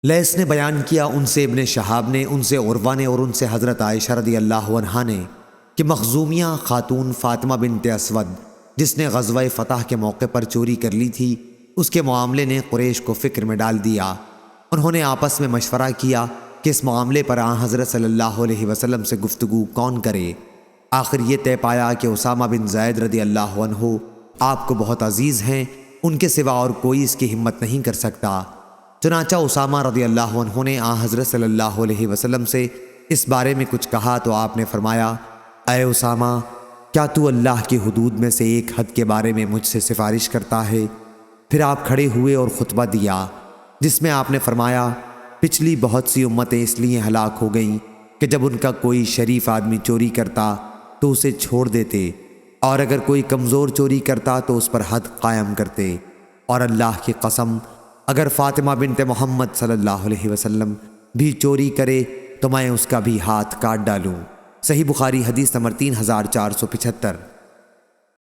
لیث نے بیان کیا ان سے ابن شہاب نے، ان سے عروہ نے اور ان سے حضرت عائشہ رضی اللہ عنہا نے کہ مخزومیہ خاتون فاطمہ بنت اسود جس نے غزوہ فتح کے موقع پر چوری کر لی تھی، اس کے معاملے نے قریش کو فکر میں ڈال دیا۔ انہوں نے آپس میں مشورہ کیا کہ اس معاملے پر آن حضرت صلی اللہ علیہ وسلم سے گفتگو کون کرے۔ آخر یہ طے پایا کہ اسامہ بن زید رضی اللہ عنہ آپ کو بہت عزیز ہیں، ان کے سوا اور کوئی اس کی ہمت نہیں کر سکتا۔ چنانچہ اسامہ رضی اللہ عنہ نے آن حضرت صلی اللہ علیہ وسلم سے اس بارے میں کچھ کہا تو آپ نے فرمایا، اے اسامہ، کیا تو اللہ کی حدود میں سے ایک حد کے بارے میں مجھ سے سفارش کرتا ہے؟ پھر آپ کھڑے ہوئے اور خطبہ دیا جس میں آپ نے فرمایا، پچھلی بہت سی امتیں اس لیے ہلاک ہو گئیں کہ جب ان کا کوئی شریف آدمی چوری کرتا تو اسے چھوڑ دیتے، اور اگر کوئی کمزور چوری کرتا تو اس پر حد قائم کرتے، اور اللہ کی قسم اگر فاطمہ بنت محمد صلی اللہ علیہ وسلم بھی چوری کرے تو میں اس کا بھی ہاتھ کاٹ ڈالوں۔ صحیح بخاری حدیث نمبر 3475۔